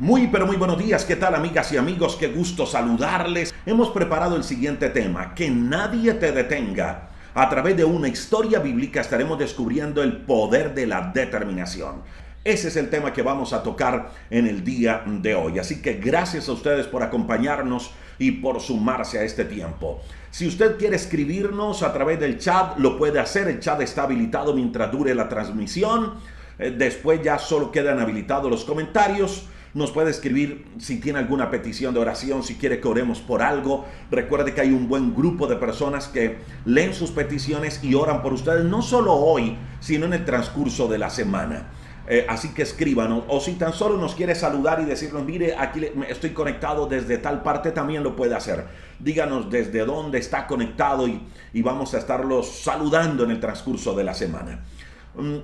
Muy pero muy buenos días, ¿qué tal amigas y amigos? Qué gusto saludarles. Hemos preparado el siguiente tema, que nadie te detenga. A través de una historia bíblica estaremos descubriendo el poder de la determinación. Ese es el tema que vamos a tocar en el día de hoy. Así que gracias a ustedes por acompañarnos y por sumarse a este tiempo. Si usted quiere escribirnos a través del chat, lo puede hacer. El chat está habilitado mientras dure la transmisión. Después ya solo quedan habilitados los comentarios. Nos puede escribir si tiene alguna petición de oración, si quiere que oremos por algo. Recuerde que hay un buen grupo de personas que leen sus peticiones y oran por ustedes, no solo hoy, sino en el transcurso de la semana. Así que escríbanos, o si tan solo nos quiere saludar y decirnos, mire, aquí estoy conectado desde tal parte, también lo puede hacer. Díganos desde dónde está conectado y vamos a estarlos saludando en el transcurso de la semana.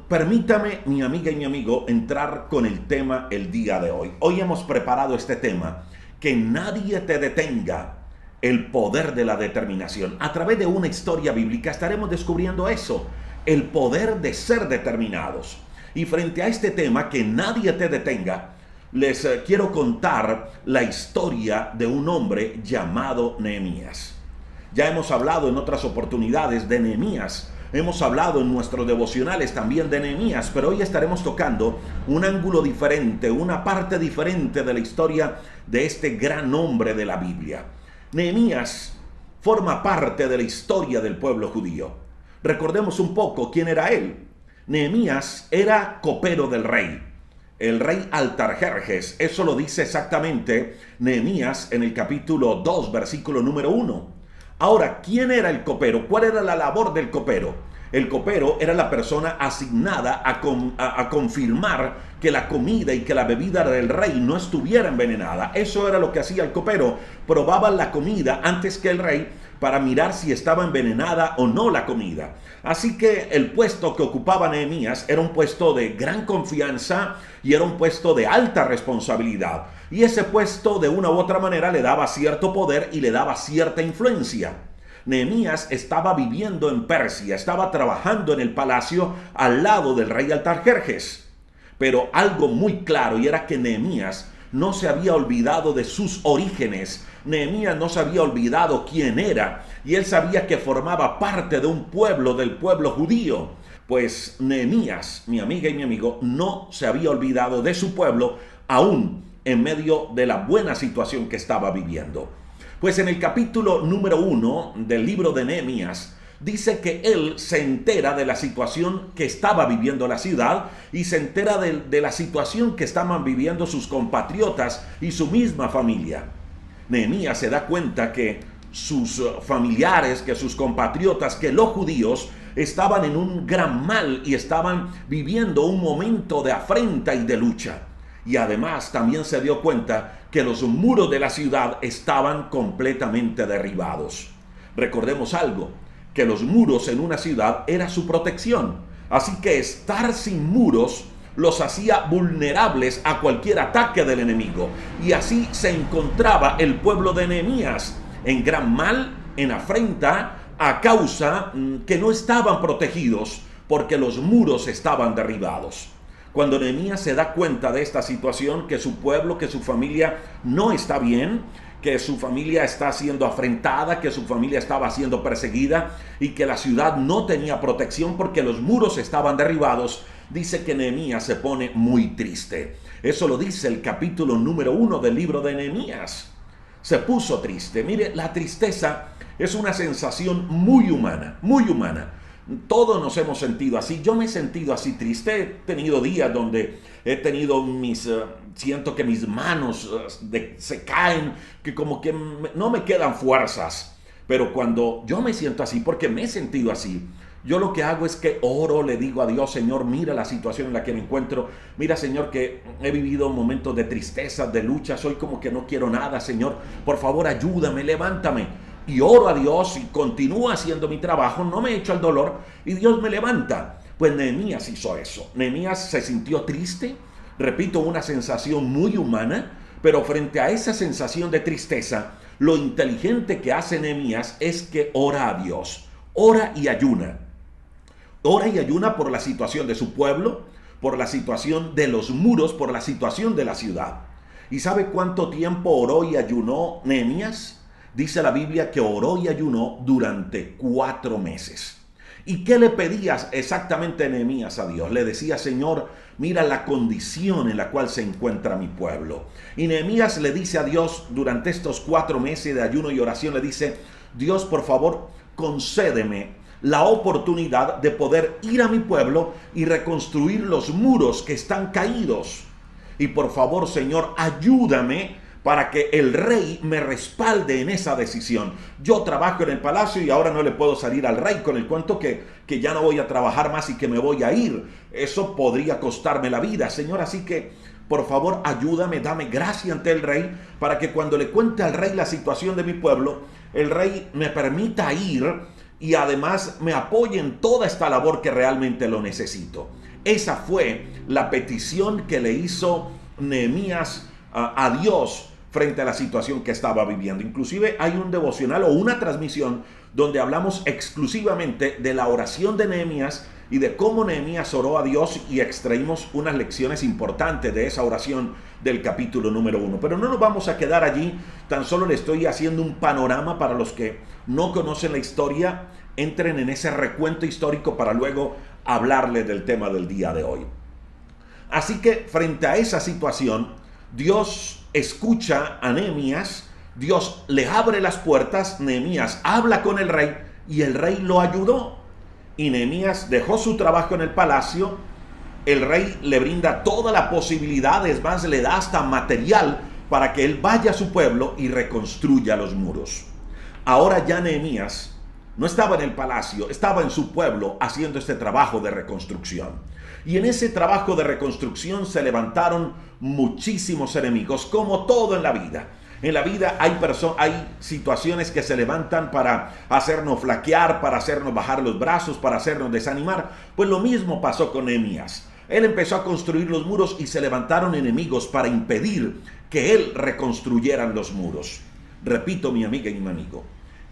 Permítame, mi amiga y mi amigo, entrar con el tema el día de hoy. Hoy hemos preparado este tema, que nadie te detenga, el poder de la determinación. A través de una historia bíblica estaremos descubriendo eso, el poder de ser determinados. Y frente a este tema, que nadie te detenga, les quiero contar la historia de un hombre llamado Nehemías. Ya hemos hablado en otras oportunidades de Nehemías. Hemos hablado en nuestros devocionales también de Nehemías, pero hoy estaremos tocando un ángulo diferente, una parte diferente de la historia de este gran hombre de la Biblia. Nehemías forma parte de la historia del pueblo judío. Recordemos un poco quién era él. Nehemías era copero del rey, el rey Artajerjes. Eso lo dice exactamente Nehemías en el capítulo 2, versículo número 1. Ahora, ¿quién era el copero? ¿Cuál era la labor del copero? El copero era la persona asignada a confirmar que la comida y que la bebida del rey no estuviera envenenada. Eso era lo que hacía el copero. Probaban la comida antes que el rey para mirar si estaba envenenada o no la comida. Así que el puesto que ocupaba Nehemías era un puesto de gran confianza y era un puesto de alta responsabilidad. Y ese puesto de una u otra manera le daba cierto poder y le daba cierta influencia. Nehemías estaba viviendo en Persia, estaba trabajando en el palacio al lado del rey Artajerjes. Pero algo muy claro, y era que Nehemías no se había olvidado de sus orígenes. Nehemías no se había olvidado quién era, y él sabía que formaba parte de un pueblo, del pueblo judío. Pues Nehemías, mi amiga y mi amigo, no se había olvidado de su pueblo, aún en medio de la buena situación que estaba viviendo. Pues en el capítulo número 1 del libro de Nehemías, dice que él se entera de la situación que estaba viviendo la ciudad y se entera de la situación que estaban viviendo sus compatriotas y su misma familia. Nehemías se da cuenta que sus familiares, que sus compatriotas, que los judíos estaban en un gran mal y estaban viviendo un momento de afrenta y de lucha. Y además también se dio cuenta que los muros de la ciudad estaban completamente derribados. Recordemos algo, que los muros en una ciudad era su protección. Así que estar sin muros los hacía vulnerables a cualquier ataque del enemigo. Y así se encontraba el pueblo de Nehemías en gran mal, en afrenta, a causa que no estaban protegidos porque los muros estaban derribados. Cuando Nehemías se da cuenta de esta situación, que su pueblo, que su familia no está bien, que su familia está siendo afrentada, que su familia estaba siendo perseguida y que la ciudad no tenía protección porque los muros estaban derribados, dice que Nehemías se pone muy triste. Eso lo dice el capítulo número 1 del libro de Nehemías. Se puso triste. Mire, la tristeza es una sensación muy humana, muy humana. Todos nos hemos sentido así. Yo me he sentido así triste. He tenido días donde he tenido siento que mis manos se caen, que como que no me quedan fuerzas. Pero cuando yo me siento así, porque me he sentido así, yo lo que hago es que oro, le digo a Dios, Señor, mira la situación en la que me encuentro. Mira, Señor, que he vivido momentos de tristeza, de lucha. Soy como que no quiero nada, Señor. Por favor, ayúdame, levántame. Y oro a Dios y continúo haciendo mi trabajo, no me echo al dolor y Dios me levanta. Pues Nehemías hizo eso. Nehemías se sintió triste, repito, una sensación muy humana, pero frente a esa sensación de tristeza, lo inteligente que hace Nehemías es que ora a Dios, ora y ayuna. Ora y ayuna por la situación de su pueblo, por la situación de los muros, por la situación de la ciudad. ¿Y sabe cuánto tiempo oró y ayunó Nehemías? Dice la Biblia que oró y ayunó durante 4 meses. ¿Y qué le pedías exactamente Nehemías a Dios? Le decía: Señor, mira la condición en la cual se encuentra mi pueblo. Y Nehemías le dice a Dios durante estos 4 meses de ayuno y oración, le dice: Dios, por favor, concédeme la oportunidad de poder ir a mi pueblo y reconstruir los muros que están caídos. Y por favor, Señor, ayúdame para que el rey me respalde en esa decisión. Yo trabajo en el palacio y ahora no le puedo salir al rey con el cuento que ya no voy a trabajar más y que me voy a ir. Eso podría costarme la vida, Señor. Así que, por favor, ayúdame, dame gracia ante el rey para que cuando le cuente al rey la situación de mi pueblo, el rey me permita ir y además me apoye en toda esta labor que realmente lo necesito. Esa fue la petición que le hizo Nehemías a Dios frente a la situación que estaba viviendo. Inclusive hay un devocional o una transmisión donde hablamos exclusivamente de la oración de Nehemías y de cómo Nehemías oró a Dios, y extraímos unas lecciones importantes de esa oración del capítulo número 1. Pero no nos vamos a quedar allí, tan solo le estoy haciendo un panorama para los que no conocen la historia. Entren en ese recuento histórico para luego hablarles del tema del día de hoy. Así que frente a esa situación, Dios escucha a Nehemías, Dios le abre las puertas, Nehemías habla con el rey y el rey lo ayudó. Y Nehemías dejó su trabajo en el palacio, el rey le brinda toda la posibilidad, es más, le da hasta material para que él vaya a su pueblo y reconstruya los muros. Ahora ya Nehemías no estaba en el palacio, estaba en su pueblo haciendo este trabajo de reconstrucción. Y en ese trabajo de reconstrucción se levantaron muchísimos enemigos, como todo en la vida. En la vida hay situaciones que se levantan para hacernos flaquear, para hacernos bajar los brazos, para hacernos desanimar. Pues lo mismo pasó con Nehemías. Él empezó a construir los muros y se levantaron enemigos para impedir que él reconstruyera los muros. Repito, mi amiga y mi amigo,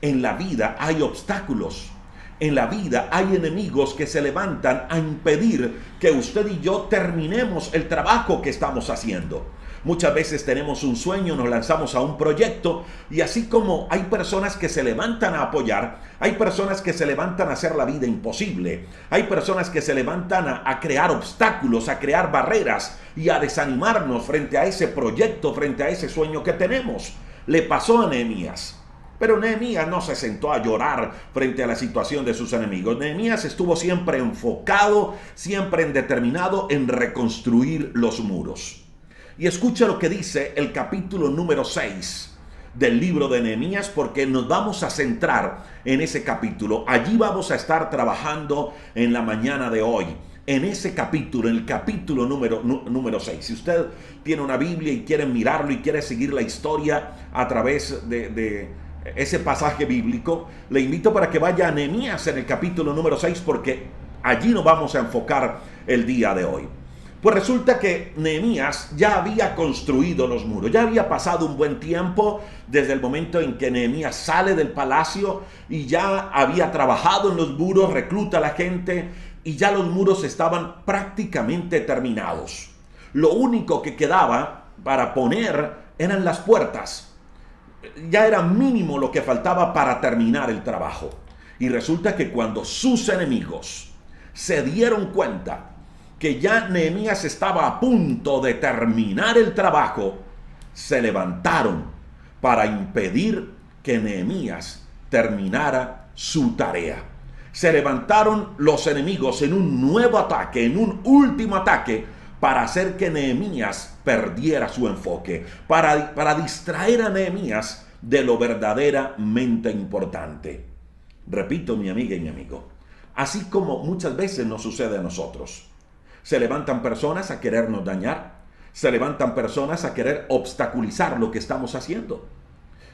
en la vida hay obstáculos. En la vida hay enemigos que se levantan a impedir que usted y yo terminemos el trabajo que estamos haciendo. Muchas veces tenemos un sueño, nos lanzamos a un proyecto, y así como hay personas que se levantan a apoyar, hay personas que se levantan a hacer la vida imposible. Hay personas que se levantan a crear obstáculos, a crear barreras y a desanimarnos frente a ese proyecto, frente a ese sueño que tenemos. Le pasó a Nehemías. Pero Nehemías no se sentó a llorar frente a la situación de sus enemigos. Nehemías estuvo siempre enfocado, siempre determinado en reconstruir los muros. Y escucha lo que dice el capítulo número 6 del libro de Nehemías, porque nos vamos a centrar en ese capítulo. Allí vamos a estar trabajando en la mañana de hoy, en ese capítulo, en el capítulo número 6. Si usted tiene una Biblia y quiere mirarlo y quiere seguir la historia a través de ese pasaje bíblico, le invito para que vaya a Nehemías en el capítulo número 6, porque allí nos vamos a enfocar el día de hoy. Pues resulta que Nehemías ya había construido los muros, ya había pasado un buen tiempo desde el momento en que Nehemías sale del palacio y ya había trabajado en los muros, recluta a la gente y ya los muros estaban prácticamente terminados. Lo único que quedaba para poner eran las puertas. Ya era mínimo lo que faltaba para terminar el trabajo. Y resulta que cuando sus enemigos se dieron cuenta que ya Nehemías estaba a punto de terminar el trabajo, se levantaron para impedir que Nehemías terminara su tarea. Se levantaron los enemigos en un nuevo ataque, en un último ataque, para hacer que Nehemías perdiera su enfoque, para distraer a Nehemías de lo verdaderamente importante. Repito, mi amiga y mi amigo, así como muchas veces nos sucede a nosotros. Se levantan personas a querernos dañar. Se levantan personas a querer obstaculizar lo que estamos haciendo.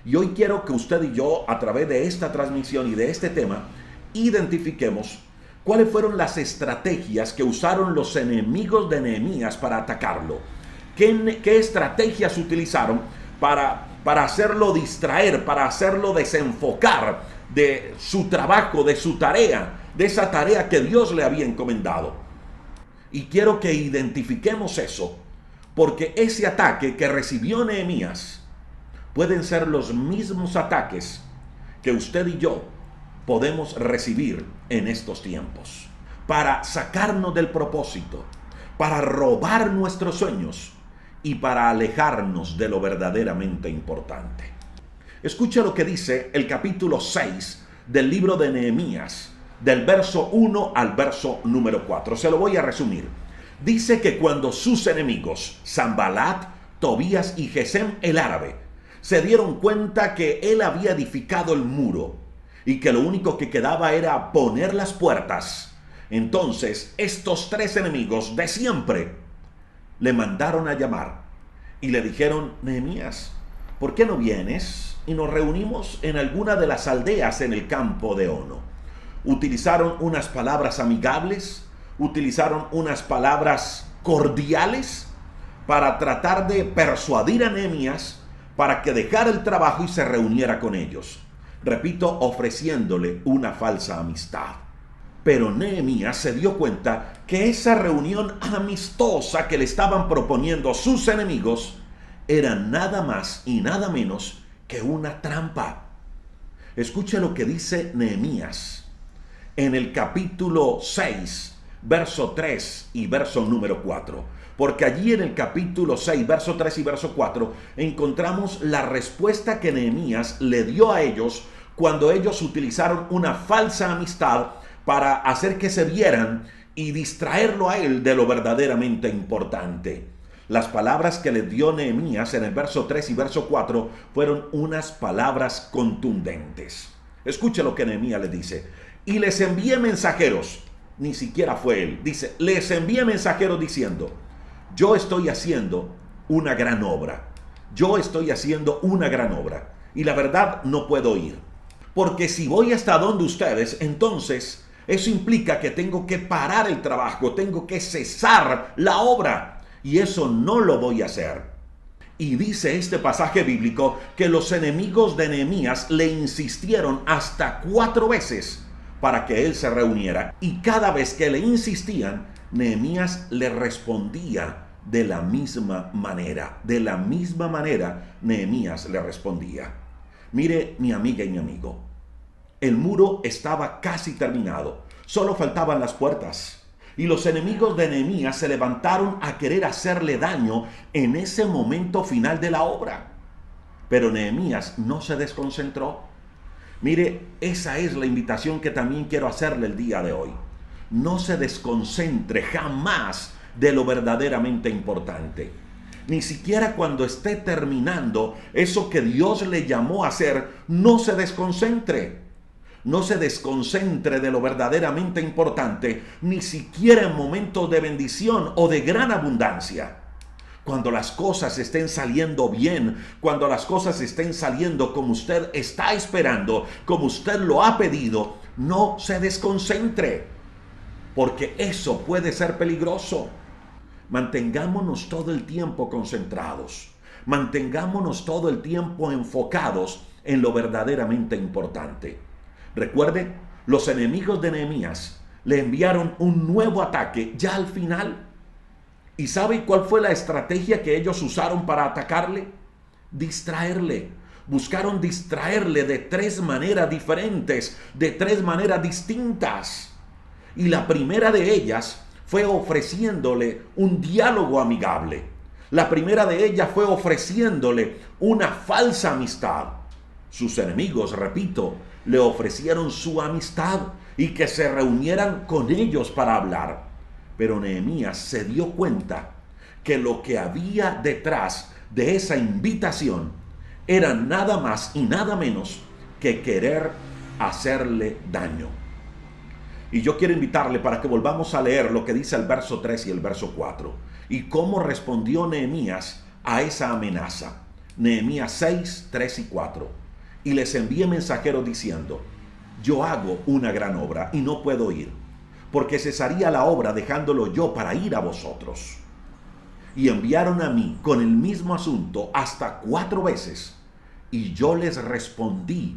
Y hoy quiero que usted y yo, a través de esta transmisión y de este tema, identifiquemos cuáles fueron las estrategias que usaron los enemigos de Nehemías para atacarlo. ¿Qué estrategias utilizaron para hacerlo distraer, para hacerlo desenfocar de su trabajo, de su tarea, de esa tarea que Dios le había encomendado? Y quiero que identifiquemos eso, Porque ese ataque que recibió Nehemías pueden ser los mismos ataques que usted y yo podemos recibir en estos tiempos, para sacarnos del propósito, para robar nuestros sueños y para alejarnos de lo verdaderamente importante. Escuche lo que dice el capítulo 6 del libro de Nehemías, del verso 1 al verso número 4. Se lo voy a resumir. Dice que cuando sus enemigos, Sanbalat, Tobías y Gesem el árabe, se dieron cuenta que él había edificado el muro y que lo único que quedaba era poner las puertas, entonces estos tres enemigos de siempre le mandaron a llamar y le dijeron: Nehemías, ¿por qué no vienes y nos reunimos en alguna de las aldeas en el campo de Ono? Utilizaron unas palabras amigables, utilizaron unas palabras cordiales para tratar de persuadir a Nehemías para que dejara el trabajo y se reuniera con ellos. Repito, ofreciéndole una falsa amistad. Pero Nehemías se dio cuenta que esa reunión amistosa que le estaban proponiendo sus enemigos era nada más y nada menos que una trampa. Escuche lo que dice Nehemías en el capítulo 6, verso 3 y verso número 4. Porque allí en el capítulo 6, verso 3 y verso 4, encontramos la respuesta que Nehemías le dio a ellos cuando ellos utilizaron una falsa amistad para hacer que se vieran y distraerlo a él de lo verdaderamente importante. Las palabras que le dio Nehemías en el verso 3 y verso 4 fueron unas palabras contundentes. Escuche lo que Nehemías le dice: y les envié mensajeros. Ni siquiera fue él. Dice: les envié mensajeros diciendo: yo estoy haciendo una gran obra. Yo estoy haciendo una gran obra. Y la verdad, no puedo ir. Porque si voy hasta donde ustedes, entonces eso implica que tengo que parar el trabajo, tengo que cesar la obra. Y eso no lo voy a hacer. Y dice este pasaje bíblico que los enemigos de Nehemías le insistieron hasta 4 veces para que él se reuniera. Y cada vez que le insistían, Nehemías le respondía de la misma manera. De la misma manera, Nehemías le respondía. Mire, mi amiga y mi amigo, el muro estaba casi terminado. Solo faltaban las puertas. Y los enemigos de Nehemías se levantaron a querer hacerle daño en ese momento final de la obra. Pero Nehemías no se desconcentró. Mire, esa es la invitación que también quiero hacerle el día de hoy. No se desconcentre jamás de lo verdaderamente importante. Ni siquiera cuando esté terminando eso que Dios le llamó a hacer, no se desconcentre. No se desconcentre de lo verdaderamente importante, ni siquiera en momentos de bendición o de gran abundancia. Cuando las cosas estén saliendo bien, cuando las cosas estén saliendo como usted está esperando, como usted lo ha pedido, no se desconcentre, porque eso puede ser peligroso. Mantengámonos todo el tiempo concentrados, mantengámonos todo el tiempo enfocados en lo verdaderamente importante. Recuerde, los enemigos de Nehemías le enviaron un nuevo ataque ya al final. ¿Y sabe cuál fue la estrategia que ellos usaron para atacarle? Distraerle. Buscaron distraerle de 3 maneras diferentes, de 3 maneras distintas. Y la primera de ellas fue ofreciéndole un diálogo amigable. La primera de ellas fue ofreciéndole una falsa amistad. Sus enemigos, repito, le ofrecieron su amistad y que se reunieran con ellos para hablar. Pero Nehemías se dio cuenta que lo que había detrás de esa invitación era nada más y nada menos que querer hacerle daño. Y yo quiero invitarle para que volvamos a leer lo que dice el verso 3 y el verso 4 y cómo respondió Nehemías a esa amenaza. Nehemías 6, 3 y 4. Y les envié mensajeros diciendo: yo hago una gran obra y no puedo ir, porque cesaría la obra dejándolo yo para ir a vosotros. Y enviaron a mí con el mismo asunto hasta 4 veces, y yo les respondí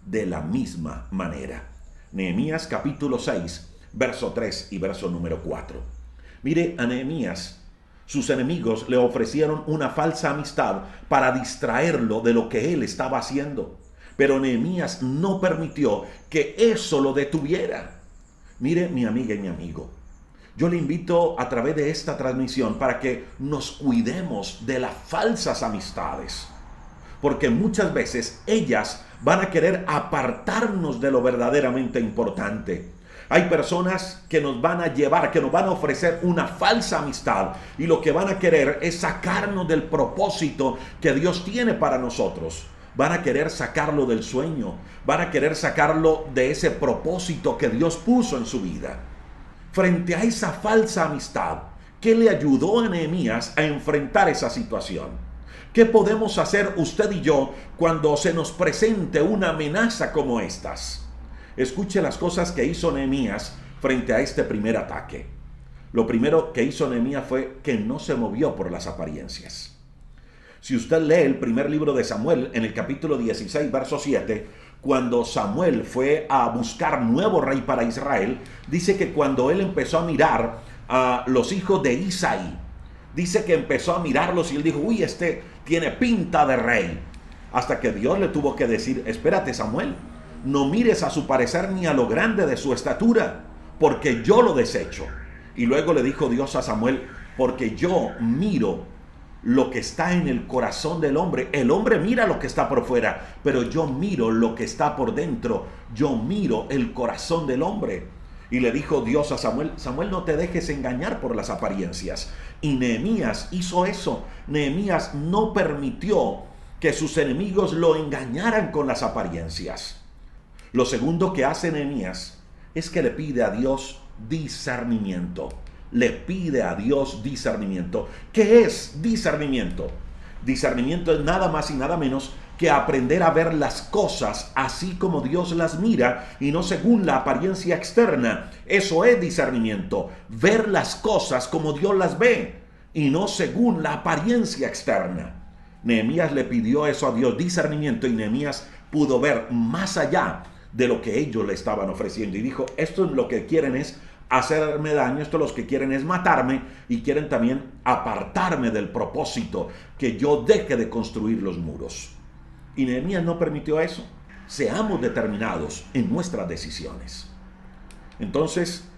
de la misma manera. Nehemías capítulo 6, verso 3 y verso número 4. Mire, a Nehemías Sus enemigos le ofrecieron una falsa amistad para distraerlo de lo que él estaba haciendo. Pero Nehemías no permitió que eso lo detuviera. Mire, mi amiga y mi amigo, yo le invito a través de esta transmisión para que nos cuidemos de las falsas amistades. Porque muchas veces ellas van a querer apartarnos de lo verdaderamente importante. Hay personas que nos van a llevar, que nos van a ofrecer una falsa amistad y lo que van a querer es sacarnos del propósito que Dios tiene para nosotros. Van a querer sacarlo del sueño, van a querer sacarlo de ese propósito que Dios puso en su vida. Frente a esa falsa amistad, ¿qué le ayudó a Nehemías a enfrentar esa situación? ¿Qué podemos hacer usted y yo cuando se nos presente una amenaza como estas? Escuche las cosas que hizo Nehemías frente a este primer ataque. Lo primero que hizo Nehemías fue que no se movió por las apariencias. Si usted lee el primer libro de Samuel, en el capítulo 16, verso 7, cuando Samuel fue a buscar nuevo rey para Israel, dice que cuando él empezó a mirar a los hijos de Isaí, dice que empezó a mirarlos y él dijo, uy, este tiene pinta de rey. Hasta que Dios le tuvo que decir, espérate, Samuel, no mires a su parecer ni a lo grande de su estatura, porque yo lo desecho. Y luego le dijo Dios a Samuel, porque yo miro lo que está en el corazón del hombre. El hombre mira lo que está por fuera, pero yo miro lo que está por dentro. Yo miro el corazón del hombre. Y le dijo Dios a Samuel, Samuel, no te dejes engañar por las apariencias. Y Nehemías hizo eso. Nehemías no permitió que sus enemigos lo engañaran con las apariencias. Lo segundo que hace Nehemías es que le pide a Dios discernimiento. Le pide a Dios discernimiento. ¿Qué es discernimiento? Discernimiento es nada más y nada menos que aprender a ver las cosas así como Dios las mira y no según la apariencia externa. Eso es discernimiento. Ver las cosas como Dios las ve y no según la apariencia externa. Nehemías le pidió eso a Dios, discernimiento, y Nehemías pudo ver más allá de lo que ellos le estaban ofreciendo. Y dijo, esto es lo que quieren es hacerme daño, esto los que quieren es matarme y quieren también apartarme del propósito, que yo deje de construir los muros. Y Nehemías no permitió eso. Seamos determinados en nuestras decisiones. Entonces,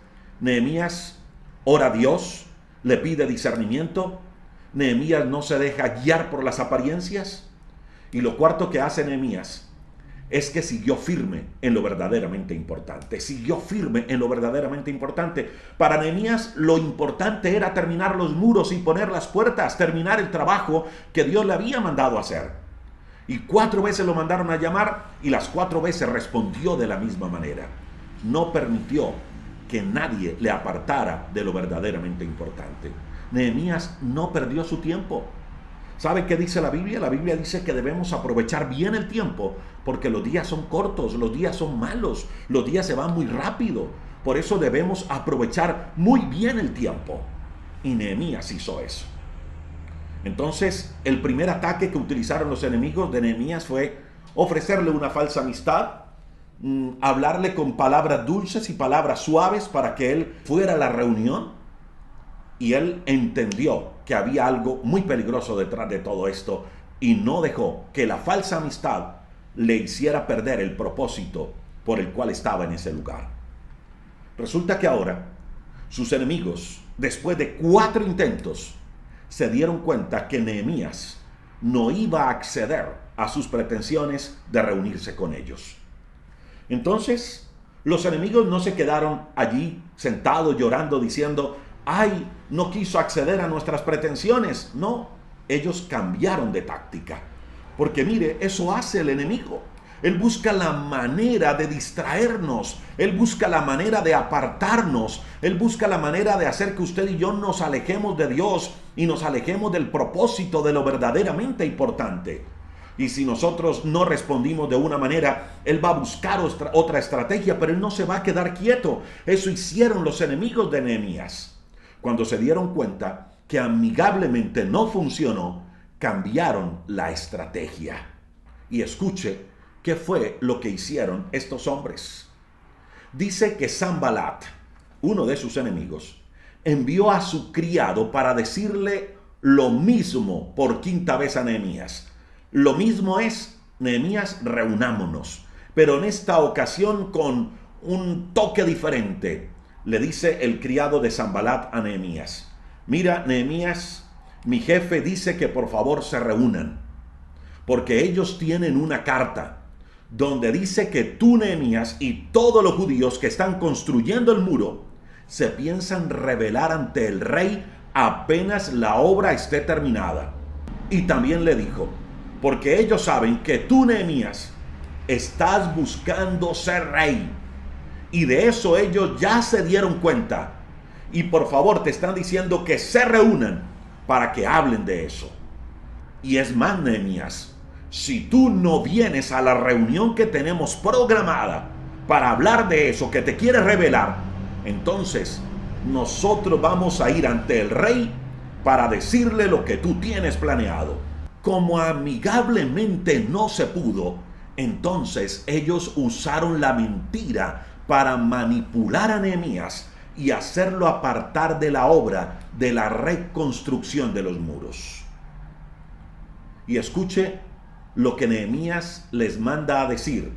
Nehemías ora a Dios, le pide discernimiento. Nehemías no se deja guiar por las apariencias. Y lo cuarto que hace Nehemías es que siguió firme en lo verdaderamente importante. Siguió firme en lo verdaderamente importante. Para Nehemías lo importante era terminar los muros y poner las puertas, terminar el trabajo que Dios le había mandado hacer. Y 4 veces lo mandaron a llamar y las 4 veces respondió de la misma manera. No permitió que nadie le apartara de lo verdaderamente importante. Nehemías no perdió su tiempo. ¿Sabe qué dice la Biblia? La Biblia dice que debemos aprovechar bien el tiempo porque los días son cortos, los días son malos, los días se van muy rápido. Por eso debemos aprovechar muy bien el tiempo. Y Nehemías hizo eso. Entonces, el primer ataque que utilizaron los enemigos de Nehemías fue ofrecerle una falsa amistad, hablarle con palabras dulces y palabras suaves para que él fuera a la reunión. Y él entendió que había algo muy peligroso detrás de todo esto y no dejó que la falsa amistad le hiciera perder el propósito por el cual estaba en ese lugar. Resulta que ahora sus enemigos, después de 4 intentos, se dieron cuenta que Nehemías no iba a acceder a sus pretensiones de reunirse con ellos. Entonces, los enemigos no se quedaron allí sentados llorando diciendo, ay, no quiso acceder a nuestras pretensiones. No, ellos cambiaron de táctica. Porque mire, eso hace el enemigo. Él busca la manera de distraernos. Él busca la manera de apartarnos. Él busca la manera de hacer que usted y yo nos alejemos de Dios y nos alejemos del propósito de lo verdaderamente importante. Y si nosotros no respondimos de una manera, Él va a buscar otra estrategia, pero Él no se va a quedar quieto. Eso hicieron los enemigos de Nehemías. Cuando se dieron cuenta que amigablemente no funcionó, cambiaron la estrategia. Y escuche qué fue lo que hicieron estos hombres. Dice que Sanbalat, uno de sus enemigos, envió a su criado para decirle lo mismo por quinta vez a Nehemías. Lo mismo es: Nehemías, reunámonos. Pero en esta ocasión con un toque diferente. Le dice el criado de Sanbalat a Nehemías: mira, Nehemías, mi jefe dice que por favor se reúnan, porque ellos tienen una carta donde dice que tú, Nehemías, y todos los judíos que están construyendo el muro se piensan rebelar ante el rey apenas la obra esté terminada. Y también le dijo: porque ellos saben que tú, Nehemías, estás buscando ser rey, y de eso ellos ya se dieron cuenta, y por favor te están diciendo que se reúnan para que hablen de eso. Y es más, Nehemías, si tú no vienes a la reunión que tenemos programada para hablar de eso, que te quieres revelar, entonces nosotros vamos a ir ante el rey para decirle lo que tú tienes planeado. Como amigablemente no se pudo, entonces ellos usaron la mentira para manipular a Nehemías y hacerlo apartar de la obra de la reconstrucción de los muros. Y escuche lo que Nehemías les manda a decir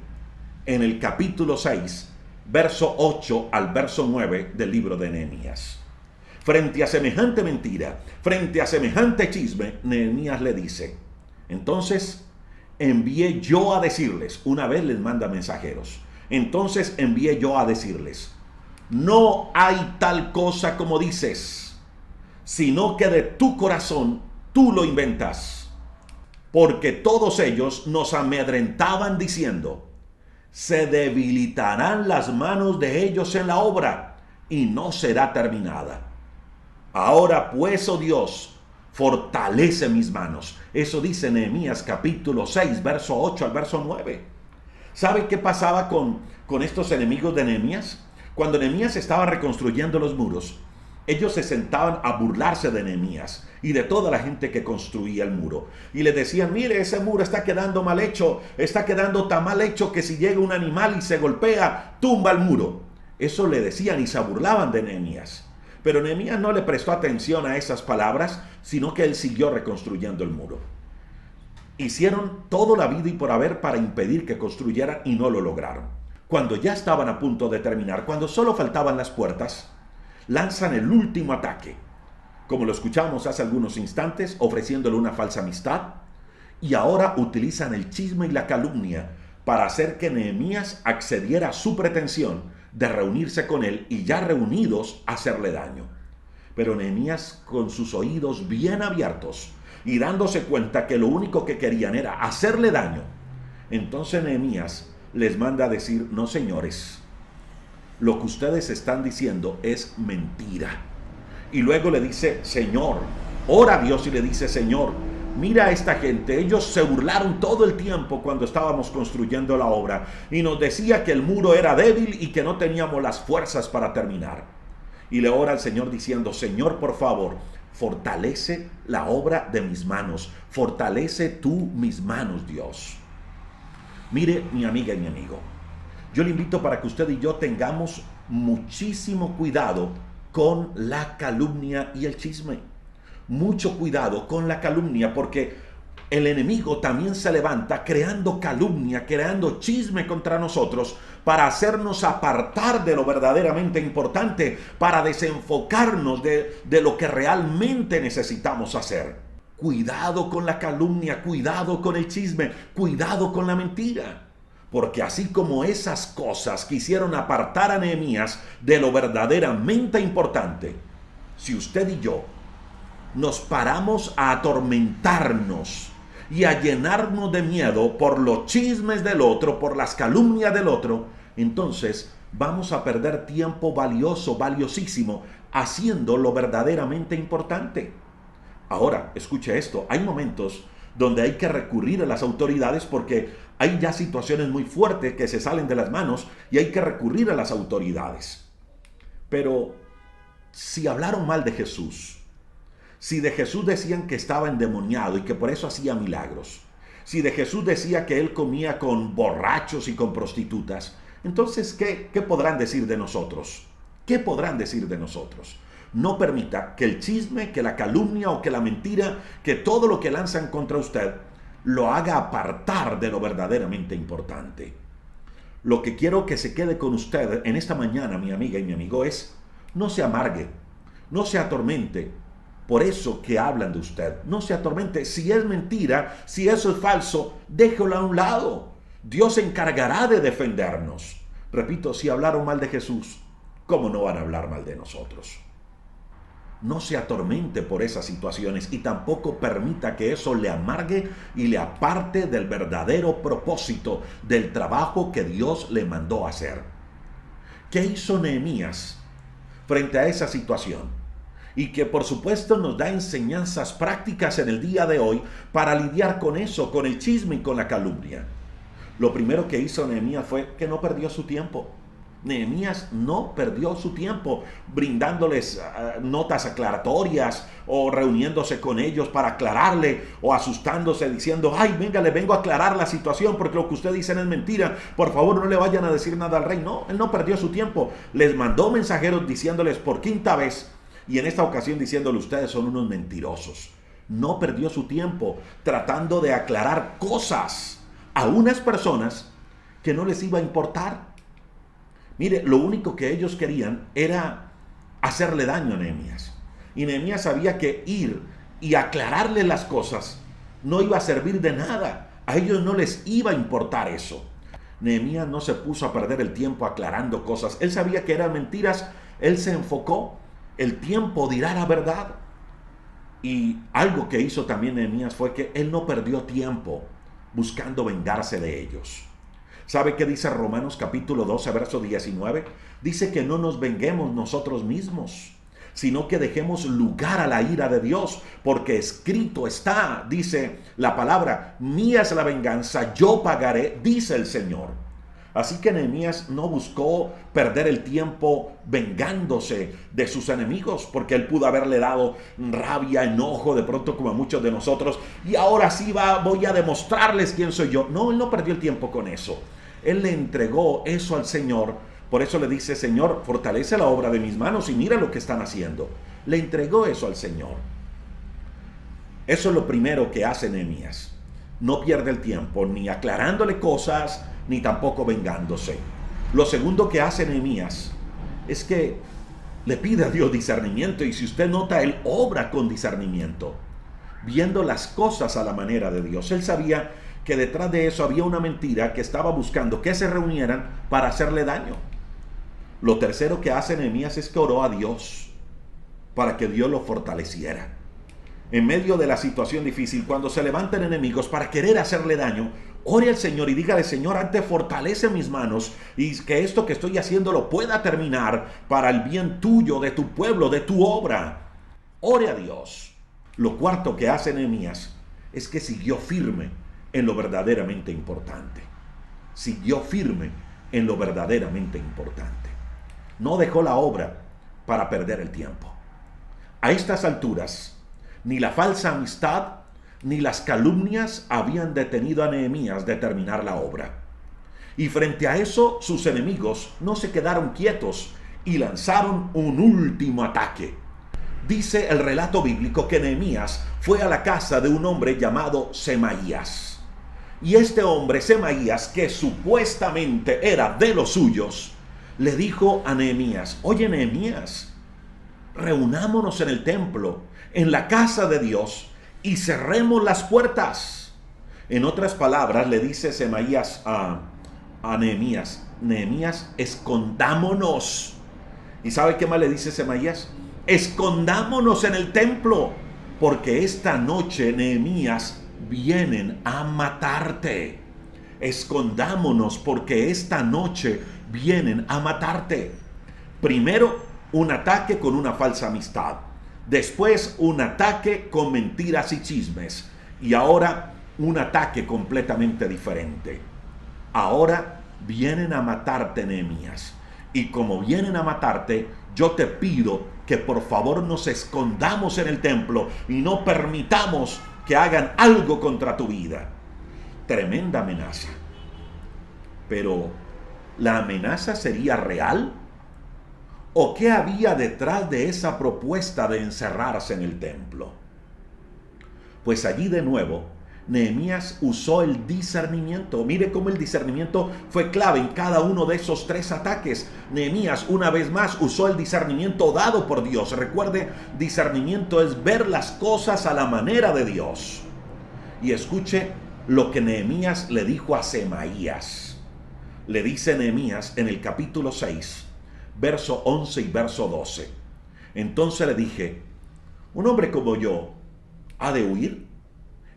en el capítulo 6, verso 8 al verso 9 del libro de Nehemías. Frente a semejante mentira, frente a semejante chisme, Nehemías le dice: entonces envié yo a decirles, una vez les manda mensajeros, entonces envié yo a decirles: no hay tal cosa como dices, sino que de tu corazón tú lo inventas. Porque todos ellos nos amedrentaban diciendo: se debilitarán las manos de ellos en la obra y no será terminada. Ahora pues, oh Dios, fortalece mis manos. Eso dice Nehemías capítulo 6, verso 8 al verso 9. ¿Sabe qué pasaba con estos enemigos de Nehemías? Cuando Nehemías estaba reconstruyendo los muros, ellos se sentaban a burlarse de Nehemías y de toda la gente que construía el muro. Y le decían: mire, ese muro está quedando mal hecho, está quedando tan mal hecho que si llega un animal y se golpea, tumba el muro. Eso le decían y se burlaban de Nehemías. Pero Nehemías no le prestó atención a esas palabras, sino que él siguió reconstruyendo el muro. Hicieron todo la vida y por haber para impedir que construyeran y no lo lograron. Cuando ya estaban a punto de terminar, cuando solo faltaban las puertas, lanzan el último ataque, como lo escuchamos hace algunos instantes, ofreciéndole una falsa amistad, y ahora utilizan el chisme y la calumnia para hacer que Nehemías accediera a su pretensión de reunirse con él y ya reunidos hacerle daño. Pero Nehemías, con sus oídos bien abiertos y dándose cuenta que lo único que querían era hacerle daño, entonces Nehemías les manda a decir: no, señores, lo que ustedes están diciendo es mentira. Y luego le dice: Señor, ora a Dios y le dice: Señor, mira a esta gente, ellos se burlaron todo el tiempo cuando estábamos construyendo la obra y nos decía que el muro era débil y que no teníamos las fuerzas para terminar. Y le ora al Señor diciendo: Señor, por favor, fortalece la obra de mis manos, fortalece tú mis manos, Dios. Mire, mi amiga y mi amigo, yo le invito para que usted y yo tengamos muchísimo cuidado con la calumnia y el chisme. Mucho cuidado con la calumnia, porque el enemigo también se levanta creando calumnia, creando chisme contra nosotros para hacernos apartar de lo verdaderamente importante, para desenfocarnos de lo que realmente necesitamos hacer. Cuidado con la calumnia, cuidado con el chisme, cuidado con la mentira. Porque así como esas cosas quisieron apartar a Nehemías de lo verdaderamente importante, si usted y yo nos paramos a atormentarnos y a llenarnos de miedo por los chismes del otro, por las calumnias del otro, entonces vamos a perder tiempo valioso, valiosísimo, haciendo lo verdaderamente importante. Ahora, escuche esto, hay momentos donde hay que recurrir a las autoridades porque hay ya situaciones muy fuertes que se salen de las manos y hay que recurrir a las autoridades. Pero si hablaron mal de Jesús, si de Jesús decían que estaba endemoniado y que por eso hacía milagros, si de Jesús decía que él comía con borrachos y con prostitutas, entonces, ¿qué podrán decir de nosotros? ¿Qué podrán decir de nosotros? No permita que el chisme, que la calumnia o que la mentira, que todo lo que lanzan contra usted, lo haga apartar de lo verdaderamente importante. Lo que quiero que se quede con usted en esta mañana, mi amiga y mi amigo, es: no se amargue, no se atormente por eso que hablan de usted. No se atormente. Si es mentira, si eso es falso, déjelo a un lado. Dios se encargará de defendernos. Repito, si hablaron mal de Jesús, ¿cómo no van a hablar mal de nosotros? No se atormente por esas situaciones y tampoco permita que eso le amargue y le aparte del verdadero propósito del trabajo que Dios le mandó a hacer. ¿Qué hizo Nehemías frente a esa situación? Y que por supuesto nos da enseñanzas prácticas en el día de hoy para lidiar con eso, con el chisme y con la calumnia. Lo primero que hizo Nehemías fue que no perdió su tiempo. Nehemías no perdió su tiempo brindándoles notas aclaratorias o reuniéndose con ellos para aclararle o asustándose diciendo: ay, venga, le vengo a aclarar la situación porque lo que ustedes dicen es mentira, por favor no le vayan a decir nada al rey. No, él no perdió su tiempo. Les mandó mensajeros diciéndoles por quinta vez, y en esta ocasión diciéndole: ustedes son unos mentirosos. No perdió su tiempo tratando de aclarar cosas a unas personas que no les iba a importar. Mire, lo único que ellos querían era hacerle daño a Nehemías. Y Nehemías sabía que ir y aclararle las cosas no iba a servir de nada. A ellos no les iba a importar eso. Nehemías no se puso a perder el tiempo aclarando cosas. Él sabía que eran mentiras. Él se enfocó. El tiempo dirá la verdad. Y algo que hizo también Nehemías fue que él no perdió tiempo buscando vengarse de ellos. ¿Sabe qué dice Romanos capítulo 12, verso 19? Dice que no nos venguemos nosotros mismos, sino que dejemos lugar a la ira de Dios, porque escrito está, dice la palabra: mía es la venganza, yo pagaré, dice el Señor. Así que Nehemías no buscó perder el tiempo vengándose de sus enemigos, porque él pudo haberle dado rabia, enojo, de pronto como a muchos de nosotros, y ahora sí voy a demostrarles quién soy yo. No, él no perdió el tiempo con eso. Él le entregó eso al Señor. Por eso le dice: Señor, fortalece la obra de mis manos y mira lo que están haciendo. Le entregó eso al Señor. Eso es lo primero que hace Nehemías. No pierde el tiempo ni aclarándole cosas, ni tampoco vengándose. Lo segundo que hace Nehemías es que le pide a Dios discernimiento. Y si usted nota, él obra con discernimiento, viendo las cosas a la manera de Dios. Él sabía que detrás de eso había una mentira que estaba buscando que se reunieran para hacerle daño. Lo tercero que hace Nehemías es que oró a Dios para que Dios lo fortaleciera. En medio de la situación difícil, cuando se levantan enemigos para querer hacerle daño, ore al Señor y dígale: Señor, antes fortalece mis manos y que esto que estoy haciendo lo pueda terminar para el bien tuyo, de tu pueblo, de tu obra. Ore a Dios. Lo cuarto que hace Nehemías es que siguió firme en lo verdaderamente importante. Siguió firme en lo verdaderamente importante. No dejó la obra para perder el tiempo. A estas alturas, ni la falsa amistad ni las calumnias habían detenido a Nehemías de terminar la obra. Y frente a eso, sus enemigos no se quedaron quietos y lanzaron un último ataque. Dice el relato bíblico que Nehemías fue a la casa de un hombre llamado Semaías. Y este hombre, Semaías, que supuestamente era de los suyos, le dijo a Nehemías: oye, Nehemías, reunámonos en el templo, en la casa de Dios, y cerremos las puertas. En otras palabras, le dice Semaías a Nehemías: Nehemías, escondámonos. ¿Y sabe qué más le dice Semaías? Escondámonos en el templo, porque esta noche, Nehemías, vienen a matarte. Escondámonos porque esta noche vienen a matarte. Primero, un ataque con una falsa amistad. Después, un ataque con mentiras y chismes. Y ahora, un ataque completamente diferente. Ahora vienen a matarte, Nehemías. Y como vienen a matarte, yo te pido que por favor nos escondamos en el templo y no permitamos que hagan algo contra tu vida. Tremenda amenaza. Pero, ¿la amenaza sería real ¿O qué había detrás de esa propuesta de encerrarse en el templo? Pues allí de nuevo, Nehemías usó el discernimiento. Mire cómo el discernimiento fue clave en cada uno de esos tres ataques. Nehemías una vez más usó el discernimiento dado por Dios. Recuerde, discernimiento es ver las cosas a la manera de Dios. Y escuche lo que Nehemías le dijo a Semaías. Le dice Nehemías en el capítulo 6, verso 11 y verso 12. Entonces le dije, ¿un hombre como yo ha de huir?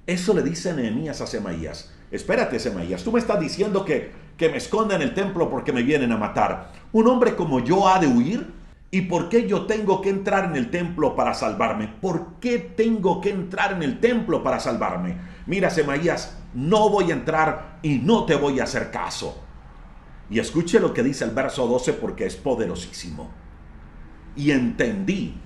Eso le dice Nehemías a Semaías. Espérate, Semaías, tú me estás diciendo que me esconda en el templo porque me vienen a matar. ¿Un hombre como yo ha de huir? ¿Y por qué yo tengo que entrar en el templo para salvarme? ¿Por qué tengo que entrar en el templo para salvarme? Mira, Semaías, no voy a entrar y no te voy a hacer caso. Y escuche lo que dice el verso 12 porque es poderosísimo. Y entendí,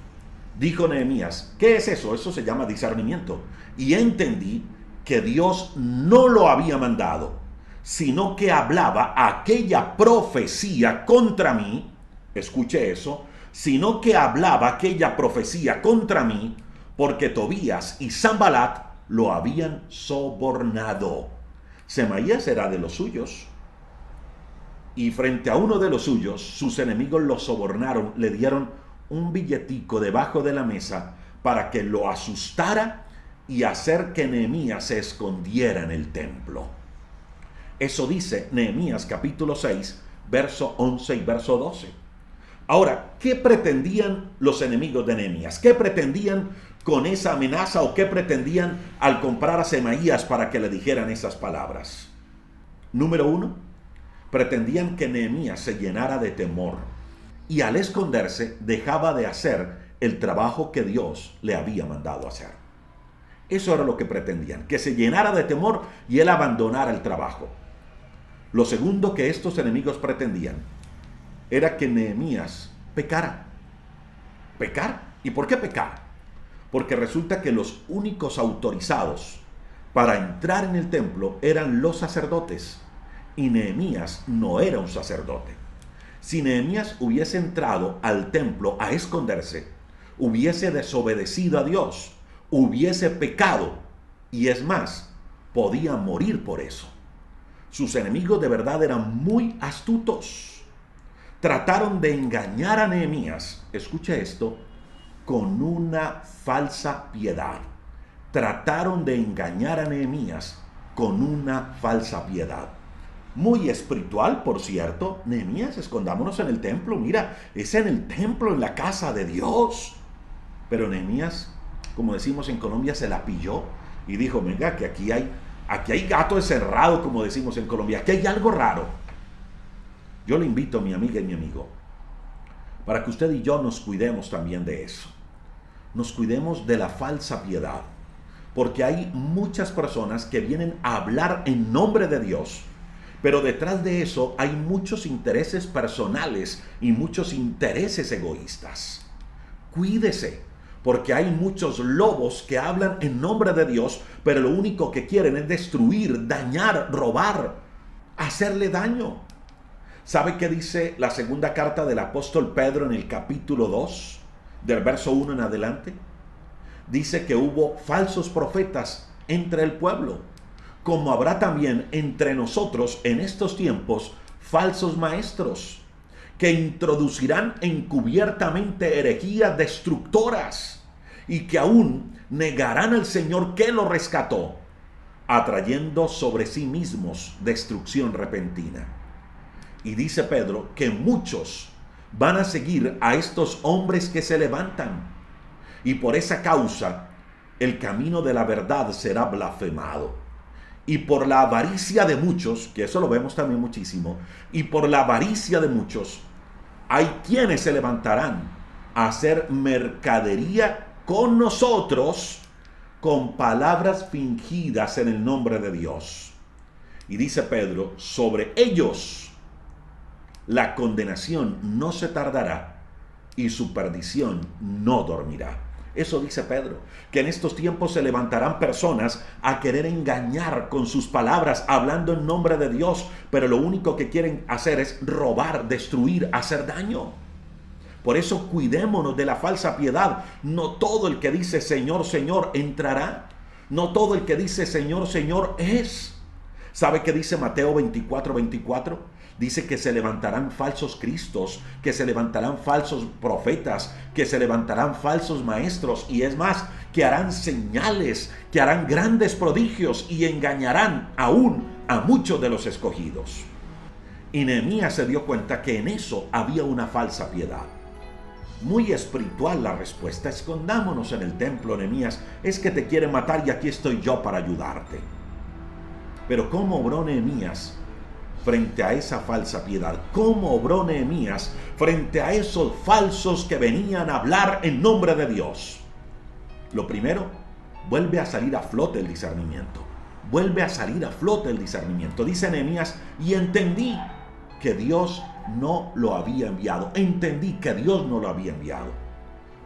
dijo Nehemías, ¿qué es eso? Eso se llama discernimiento. Y entendí que Dios no lo había mandado, sino que hablaba aquella profecía contra mí. Escuche eso. Sino que hablaba aquella profecía contra mí, porque Tobías y Sanbalat lo habían sobornado. Semaías era de los suyos. Y frente a uno de los suyos, sus enemigos lo sobornaron, le dieron un billetico debajo de la mesa para que lo asustara y hacer que Nehemías se escondiera en el templo. Eso dice Nehemías capítulo 6, verso 11 y verso 12. Ahora, ¿qué pretendían los enemigos de Nehemías? ¿Qué pretendían con esa amenaza o qué pretendían al comprar a Semaías para que le dijeran esas palabras? Número 1, pretendían que Nehemías se llenara de temor y al esconderse dejaba de hacer el trabajo que Dios le había mandado hacer. Eso era lo que pretendían, que se llenara de temor y él abandonara el trabajo. Lo segundo que estos enemigos pretendían era que Nehemías pecara. ¿Pecar? ¿Y por qué pecar? Porque resulta que los únicos autorizados para entrar en el templo eran los sacerdotes y Nehemías no era un sacerdote. Si Nehemías hubiese entrado al templo a esconderse, hubiese desobedecido a Dios, hubiese pecado y es más, podía morir por eso. Sus enemigos de verdad eran muy astutos. Trataron de engañar a Nehemías, escuche esto, con una falsa piedad. Trataron de engañar a Nehemías con una falsa piedad. Muy espiritual, por cierto. Nehemías, escondámonos en el templo. Mira, es en el templo, en la casa de Dios. Pero Nehemías, como decimos en Colombia, se la pilló y dijo, venga, que aquí hay gato encerrado, como decimos en Colombia. Aquí hay algo raro. Yo le invito a mi amiga y mi amigo para que usted y yo nos cuidemos también de eso. Nos cuidemos de la falsa piedad. Porque hay muchas personas que vienen a hablar en nombre de Dios. Pero detrás de eso hay muchos intereses personales y muchos intereses egoístas. Cuídese, porque hay muchos lobos que hablan en nombre de Dios, pero lo único que quieren es destruir, dañar, robar, hacerle daño. ¿Sabe qué dice la segunda carta del apóstol Pedro en el capítulo 2, del verso 1 en adelante? Dice que hubo falsos profetas entre el pueblo, como habrá también entre nosotros en estos tiempos falsos maestros, que introducirán encubiertamente herejías destructoras y que aún negarán al Señor que lo rescató, atrayendo sobre sí mismos destrucción repentina. Y dice Pedro que muchos van a seguir a estos hombres que se levantan. Y por esa causa el camino de la verdad será blasfemado. Y por la avaricia de muchos, que eso lo vemos también muchísimo, y por la avaricia de muchos, hay quienes se levantarán a hacer mercadería con nosotros con palabras fingidas en el nombre de Dios. Y dice Pedro, sobre ellos la condenación no se tardará y su perdición no dormirá. Eso dice Pedro, que en estos tiempos se levantarán personas a querer engañar con sus palabras, hablando en nombre de Dios, pero lo único que quieren hacer es robar, destruir, hacer daño. Por eso cuidémonos de la falsa piedad. No todo el que dice Señor, Señor entrará. No todo el que dice Señor, Señor es. ¿Sabe qué dice Mateo 24:24? Dice que se levantarán falsos cristos, que se levantarán falsos profetas, que se levantarán falsos maestros, y es más, que harán señales, que harán grandes prodigios y engañarán aún a muchos de los escogidos. Y Nehemías se dio cuenta que en eso había una falsa piedad. Muy espiritual la respuesta. Escondámonos en el templo, Nehemías. Es que te quieren matar y aquí estoy yo para ayudarte. Pero ¿cómo obró Nehemías frente a esa falsa piedad? ¿Cómo obró Nehemías frente a esos falsos que venían a hablar en nombre de Dios? Lo primero, vuelve a salir a flote el discernimiento. Vuelve a salir a flote el discernimiento. Dice Nehemías, y entendí que Dios no lo había enviado. Entendí que Dios no lo había enviado.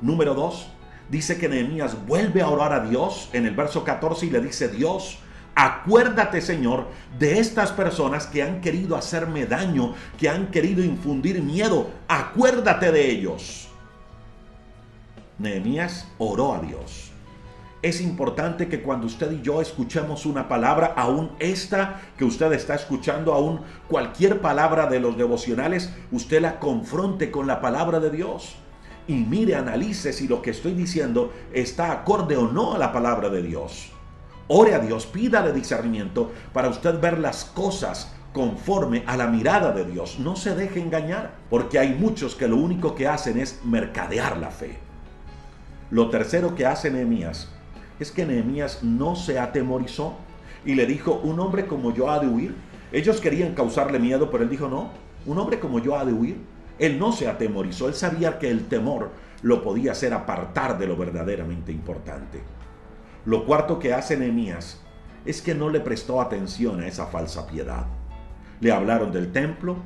Número 2, dice que Nehemías vuelve a orar a Dios en el verso 14 y le dice, Dios, acuérdate, Señor, de estas personas que han querido hacerme daño, que han querido infundir miedo. Acuérdate de ellos. Nehemías oró a Dios. Es importante que cuando usted y yo escuchemos una palabra, aún esta que usted está escuchando, aún cualquier palabra de los devocionales, usted la confronte con la palabra de Dios. Y mire, analice si lo que estoy diciendo está acorde o no a la palabra de Dios. Ore a Dios, pídale discernimiento para usted ver las cosas conforme a la mirada de Dios. No se deje engañar, porque hay muchos que lo único que hacen es mercadear la fe. Lo tercero que hace Nehemías es que Nehemías no se atemorizó y le dijo, un hombre como yo ha de huir. Ellos querían causarle miedo, pero él dijo, no, un hombre como yo ha de huir. Él no se atemorizó, él sabía que el temor lo podía hacer apartar de lo verdaderamente importante. Lo cuarto que hace Nehemías es que no le prestó atención a esa falsa piedad. Le hablaron del templo,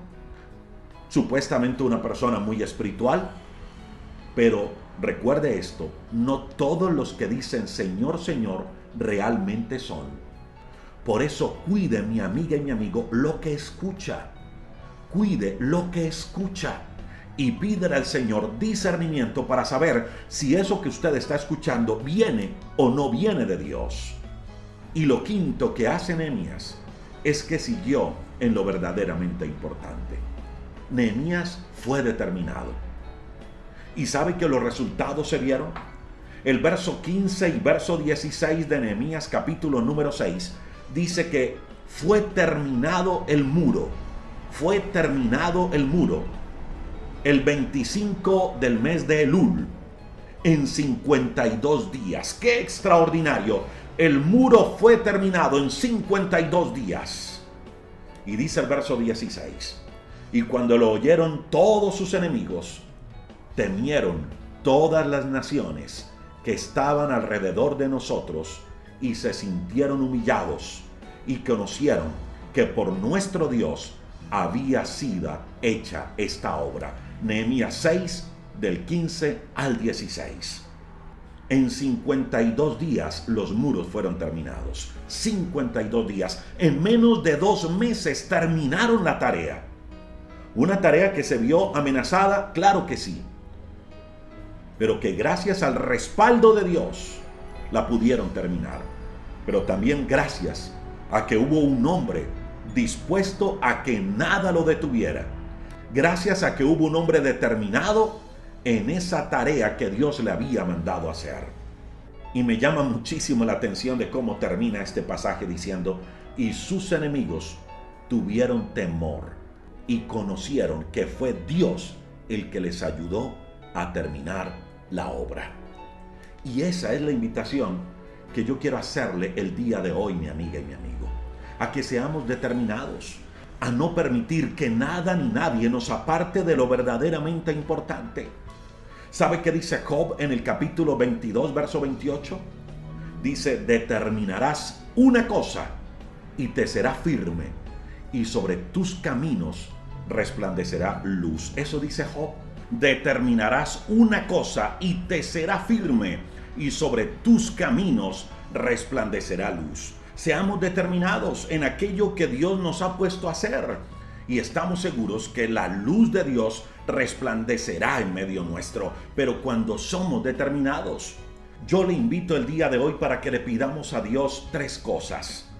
supuestamente una persona muy espiritual, pero recuerde esto, no todos los que dicen Señor, Señor, realmente son. Por eso cuide, mi amiga y mi amigo, lo que escucha. Cuide lo que escucha y pídele al Señor discernimiento para saber si eso que usted está escuchando viene o no viene de Dios. Y lo quinto que hace Nehemías es que siguió en lo verdaderamente importante. Nehemías fue determinado. ¿Y sabe que los resultados se vieron? El verso 15 y verso 16 de Nehemías capítulo número 6 dice que fue terminado el muro. Fue terminado el muro el 25 del mes de Elul en 52 días. ¡Qué extraordinario! El muro fue terminado en 52 días. Y dice el verso 16, y cuando lo oyeron todos sus enemigos, temieron todas las naciones que estaban alrededor de nosotros y se sintieron humillados y conocieron que por nuestro Dios había sido hecha esta obra. Nehemías 6 del 15 al 16. En 52 días los muros fueron terminados. 52 días. En menos de 2 meses terminaron la tarea. ¿Una tarea que se vio amenazada? Claro que sí. Pero que gracias al respaldo de Dios la pudieron terminar. Pero también gracias a que hubo un hombre dispuesto a que nada lo detuviera. Gracias a que hubo un hombre determinado en esa tarea que Dios le había mandado hacer. Y me llama muchísimo la atención de cómo termina este pasaje diciendo, y sus enemigos tuvieron temor y conocieron que fue Dios el que les ayudó a terminar la obra. Y esa es la invitación que yo quiero hacerle el día de hoy, mi amiga y mi amigo, a que seamos determinados, a no permitir que nada ni nadie nos aparte de lo verdaderamente importante. ¿Sabe qué dice Job en el capítulo 22, verso 28? Dice, determinarás una cosa y te será firme, y sobre tus caminos resplandecerá luz. Eso dice Job. Determinarás una cosa y te será firme, y sobre tus caminos resplandecerá luz. Seamos determinados en aquello que Dios nos ha puesto a hacer. y estamos seguros que la luz de Dios resplandecerá en medio nuestro, pero cuando somos determinados. Yo le invito el día de hoy para que le pidamos a Dios 3 cosas.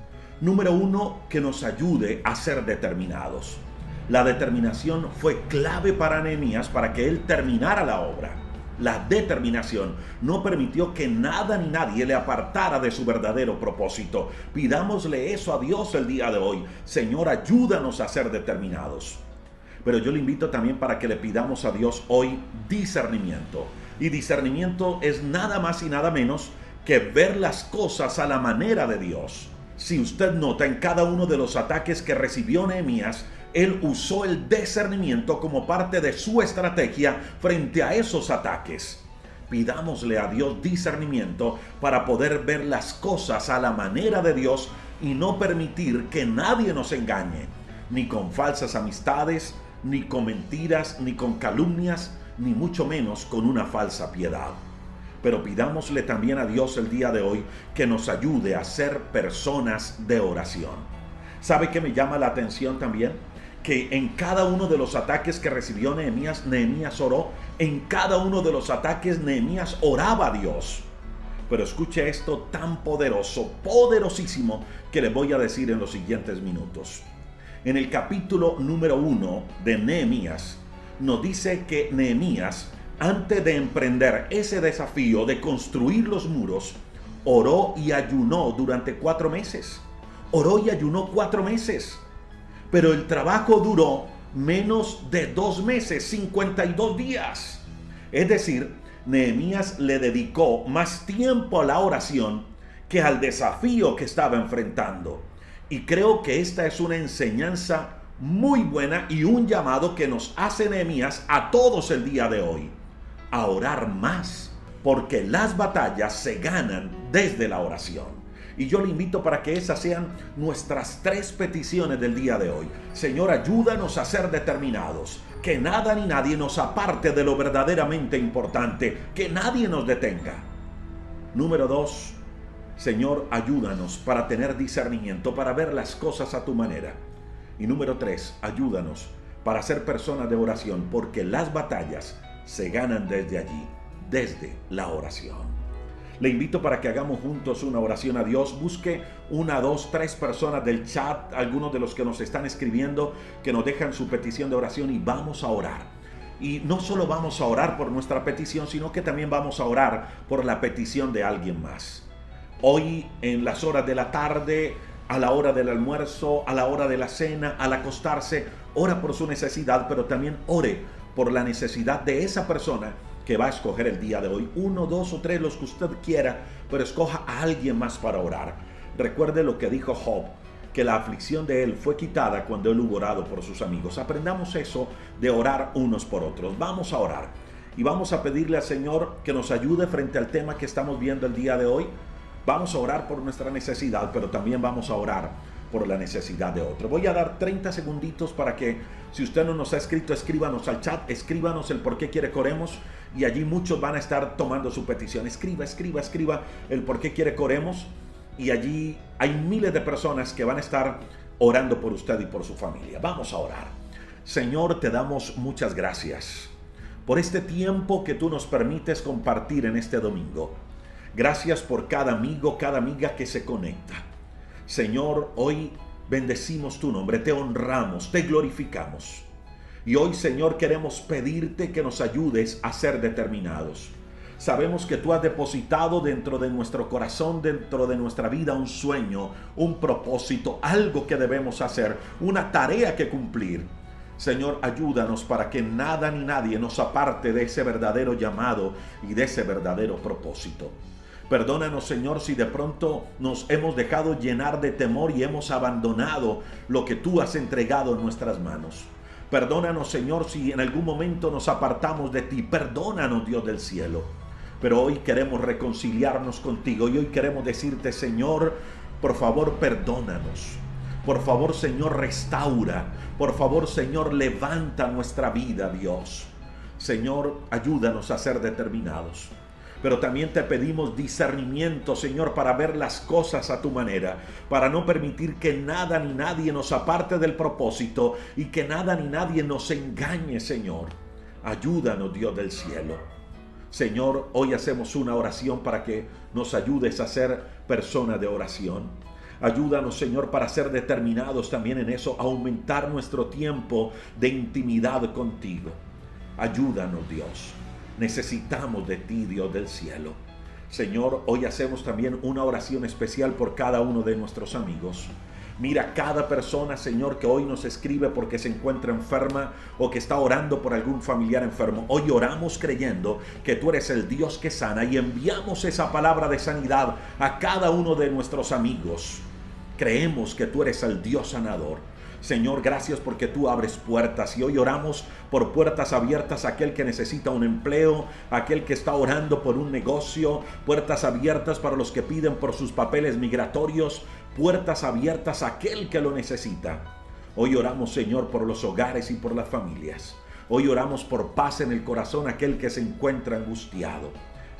Número 1, que nos ayude a ser determinados. La determinación fue clave para Nehemías para que él terminara la obra. La determinación no permitió que nada ni nadie le apartara de su verdadero propósito. Pidámosle eso a Dios el día de hoy. Señor, ayúdanos a ser determinados. Pero yo le invito también para que le pidamos a Dios hoy discernimiento. Y discernimiento es nada más y nada menos que ver las cosas a la manera de Dios. Si usted nota, en cada uno de los ataques que recibió Nehemías, él usó el discernimiento como parte de su estrategia frente a esos ataques. Pidámosle a Dios discernimiento para poder ver las cosas a la manera de Dios y no permitir que nadie nos engañe, ni con falsas amistades, ni con mentiras, ni con calumnias, ni mucho menos con una falsa piedad. Pero pidámosle también a Dios el día de hoy que nos ayude a ser personas de oración. ¿Sabe qué me llama la atención también? Que en cada uno de los ataques que recibió Nehemías, Nehemías oró. En cada uno de los ataques Nehemías oraba a Dios. Pero escuche esto tan poderoso, poderosísimo, que le voy a decir en los siguientes minutos. En el capítulo número 1 de Nehemías, nos dice que Nehemías, antes de emprender ese desafío de construir los muros, oró y ayunó durante 4 meses. Oró y ayunó 4 meses. Pero el trabajo duró menos de 2 meses, 52 días. Es decir, Nehemías le dedicó más tiempo a la oración que al desafío que estaba enfrentando. Y creo que esta es una enseñanza muy buena y un llamado que nos hace Nehemías a todos el día de hoy. A orar más, porque las batallas se ganan desde la oración. Y yo le invito para que esas sean nuestras 3 peticiones del día de hoy. Señor, ayúdanos a ser determinados. Que nada ni nadie nos aparte de lo verdaderamente importante. Que nadie nos detenga. Número 2. Señor, ayúdanos para tener discernimiento, para ver las cosas a tu manera. Y número 3. Ayúdanos para ser personas de oración, porque las batallas se ganan desde allí, desde la oración. Le invito para que hagamos juntos una oración a Dios. Busque 1, 2, 3 personas del chat, algunos de los que nos están escribiendo, que nos dejan su petición de oración y vamos a orar. Y no solo vamos a orar por nuestra petición, sino que también vamos a orar por la petición de alguien más. Hoy en las horas de la tarde, a la hora del almuerzo, a la hora de la cena, al acostarse, ora por su necesidad, pero también ore por la necesidad de esa persona que va a escoger el día de hoy. 1, 2 o 3, los que usted quiera, pero escoja a alguien más para orar. Recuerde lo que dijo Job, que la aflicción de él fue quitada cuando él hubo orado por sus amigos. Aprendamos eso de orar unos por otros. Vamos a orar y vamos a pedirle al Señor que nos ayude frente al tema que estamos viendo el día de hoy. Vamos a orar por nuestra necesidad, pero también vamos a orar por la necesidad de otro. Voy a dar 30 segunditos para que, si usted no nos ha escrito, escríbanos al chat, escríbanos el por qué quiere que oremos, y allí muchos van a estar tomando su petición. Escriba el por qué quiere que oremos, y allí hay miles de personas que van a estar orando por usted y por su familia. Vamos a orar. Señor, te damos muchas gracias por este tiempo que tú nos permites compartir en este domingo. Gracias por cada amigo, cada amiga que se conecta. Señor, hoy bendecimos tu nombre, te honramos, te glorificamos. Y hoy, Señor, queremos pedirte que nos ayudes a ser determinados. Sabemos que tú has depositado dentro de nuestro corazón, dentro de nuestra vida, un sueño, un propósito, algo que debemos hacer, una tarea que cumplir. Señor, ayúdanos para que nada ni nadie nos aparte de ese verdadero llamado y de ese verdadero propósito. Perdónanos, Señor, si de pronto nos hemos dejado llenar de temor y hemos abandonado lo que tú has entregado en nuestras manos. Perdónanos, Señor, si en algún momento nos apartamos de ti. Perdónanos, Dios del cielo. Pero hoy queremos reconciliarnos contigo y hoy queremos decirte, Señor, por favor, perdónanos. Por favor, Señor, restaura. Por favor, Señor, levanta nuestra vida, Dios. Señor, ayúdanos a ser determinados. pero también te pedimos discernimiento, Señor, para ver las cosas a tu manera, para no permitir que nada ni nadie nos aparte del propósito y que nada ni nadie nos engañe, Señor. Ayúdanos, Dios del cielo. Señor, hoy hacemos una oración para que nos ayudes a ser personas de oración. Ayúdanos, Señor, para ser determinados también en eso, aumentar nuestro tiempo de intimidad contigo. Ayúdanos, Dios. Necesitamos de ti, Dios del cielo. Señor, hoy hacemos también una oración especial por cada uno de nuestros amigos. Mira cada persona, Señor, que hoy nos escribe porque se encuentra enferma o que está orando por algún familiar enfermo. Hoy oramos creyendo que tú eres el Dios que sana y enviamos esa palabra de sanidad a cada uno de nuestros amigos. Creemos que tú eres el Dios sanador. Señor, gracias porque tú abres puertas y hoy oramos por puertas abiertas a aquel que necesita un empleo, a aquel que está orando por un negocio, puertas abiertas para los que piden por sus papeles migratorios, puertas abiertas a aquel que lo necesita. Hoy oramos, Señor, por los hogares y por las familias. Hoy oramos por paz en el corazón a aquel que se encuentra angustiado.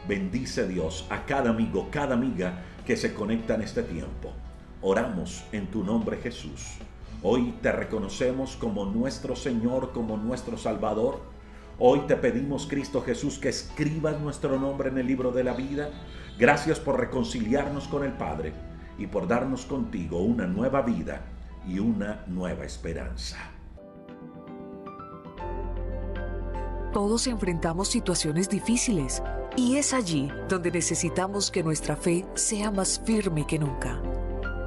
Bendice, Dios, a cada amigo, cada amiga que se conecta en este tiempo. Oramos en tu nombre, Jesús. Hoy te reconocemos como nuestro Señor, como nuestro Salvador. Hoy te pedimos, Cristo Jesús, que escribas nuestro nombre en el libro de la vida. Gracias por reconciliarnos con el Padre y por darnos contigo una nueva vida y una nueva esperanza. Todos enfrentamos situaciones difíciles y es allí donde necesitamos que nuestra fe sea más firme que nunca.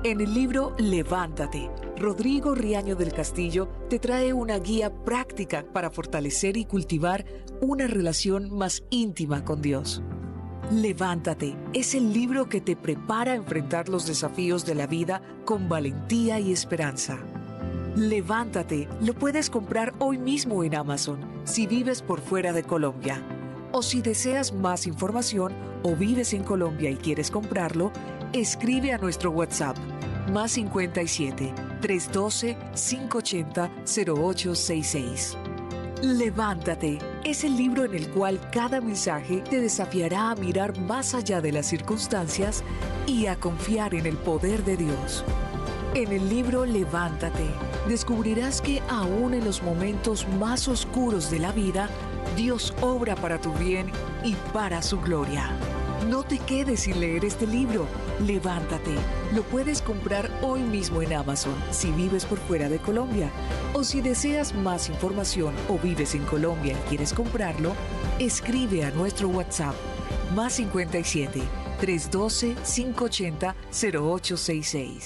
En el libro Levántate, Rodrigo Riaño del Castillo te trae una guía práctica para fortalecer y cultivar una relación más íntima con Dios. Levántate es el libro que te prepara a enfrentar los desafíos de la vida con valentía y esperanza. Levántate lo puedes comprar hoy mismo en Amazon si vives por fuera de Colombia. O si deseas más información o vives en Colombia y quieres comprarlo, escribe a nuestro WhatsApp +57 312 580 0866. Levántate es el libro en el cual cada mensaje te desafiará a mirar más allá de las circunstancias y a confiar en el poder de Dios. En el libro Levántate descubrirás que aún en los momentos más oscuros de la vida, Dios obra para tu bien y para su gloria. No te quedes sin leer este libro. Levántate. Lo puedes comprar hoy mismo en Amazon si vives por fuera de Colombia. O si deseas más información o vives en Colombia y quieres comprarlo, escribe a nuestro WhatsApp +57 312 580 0866.